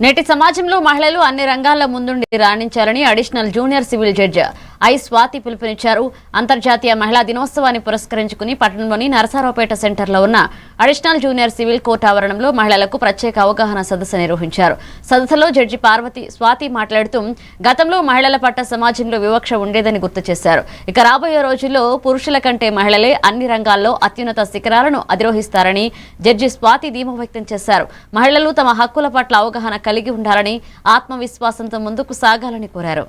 నేటి సమాజంలో మహిళలు అన్ని రంగాల్లో ముందుండి రాణించాలని additional junior civil judge I Swathi పిలుపునిచ్చారు. అంతర్జాతీయ మహిళా దినోత్సవాన్ని పురస్కరించుకుని పట్టణంలోని నరసరావుపేట సెంటర్లో ఉన్న అడిషనల్ జూనియర్ సివిల్ కోర్టు ఆవరణంలో మహిళలకు ప్రత్యేక అవగాహన సదస్సు నిర్వహించారు. సదస్సులో జడ్జి స్వాతి మాట్లాడుతూ గతంలో మహిళల పట్ల సమాజంలో వివక్ష ఉండేదని గుర్తు చేశారు. ఇక రాబోయే రోజుల్లో పురుషుల కంటే మహిళలే అన్ని రంగాల్లో అత్యున్నత శిఖరాలను అధిరోహిస్తారని జడ్జి స్వాతి ధీమా వ్యక్తం చేశారు. మహిళలు తమ హక్కుల పట్ల అవగాహన కలిగి ఉండాలని, ఆత్మవిశ్వాసంతో ముందుకు సాగాలని కోరారు.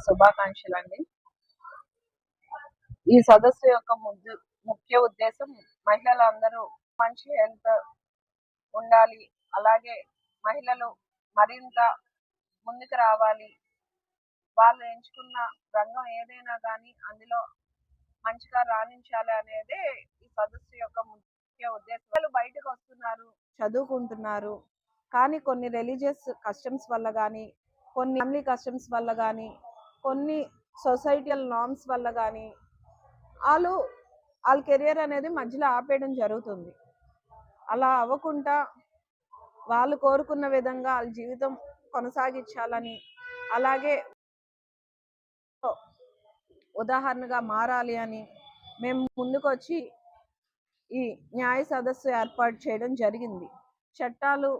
శుభాకాంక్షలండి. ఈ సదస్సు యొక్క ముఖ్య ఉద్దేశం మహిళలందరూ మంచి హెల్త్ ఉండాలి, అలాగే మహిళలు మరింత ముందుకు రావాలి, వాళ్ళు ఎంచుకున్న రంగం ఏదైనా కానీ అందులో మంచిగా రాణించాలి అనేదే ఈ సదస్సు యొక్క ముఖ్య ఉద్దేశం. వాళ్ళు బయటకు వస్తున్నారు, చదువుకుంటున్నారు, కానీ కొన్ని రిలీజియస్ కస్టమ్స్ వల్ల కానీ, కొన్ని ఫ్యామిలీ కస్టమ్స్ వల్ల కానీ, కొన్ని సొసైటియల్ నార్మ్స్ వల్ల కానీ వాళ్ళ కెరియర్ అనేది మధ్యలో ఆపేయడం జరుగుతుంది. అలా అవ్వకుండా వాళ్ళు కోరుకున్న విధంగా వాళ్ళ జీవితం కొనసాగించాలని, అలాగే ఉదాహరణగా మారాలి అని మేము ముందుకొచ్చి ఈ న్యాయ సదస్సు ఏర్పాటు చేయడం జరిగింది. చట్టాలు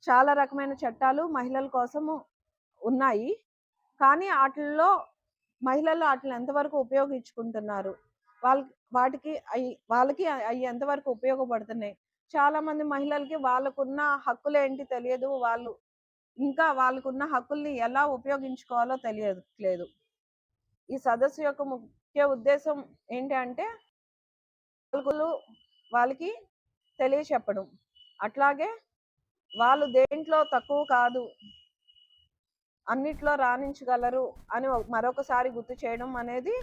చాలా రకమైన చట్టాలు మహిళల కోసము ఉన్నాయి, కానీ వాటిల్లో మహిళలు వాటిని ఎంతవరకు ఉపయోగించుకుంటున్నారు, వాళ్ళకి అవి ఎంతవరకు ఉపయోగపడుతున్నాయి. చాలా మంది మహిళలకి వాళ్ళకున్న హక్కులు ఏంటి తెలియదు, వాళ్ళకున్న హక్కుల్ని ఎలా ఉపయోగించుకోవాలో తెలియట్లేదు. ఈ సదస్సు యొక్క ముఖ్య ఉద్దేశం ఏంటి అంటే వాళ్ళకి తెలియచెప్పడం, అట్లాగే వాళ్ళు దేంట్లో తక్కువ కాదు, అన్నిట్లో రాణించగలరు అని మరొకసారి గుర్తు చేయడం అనేది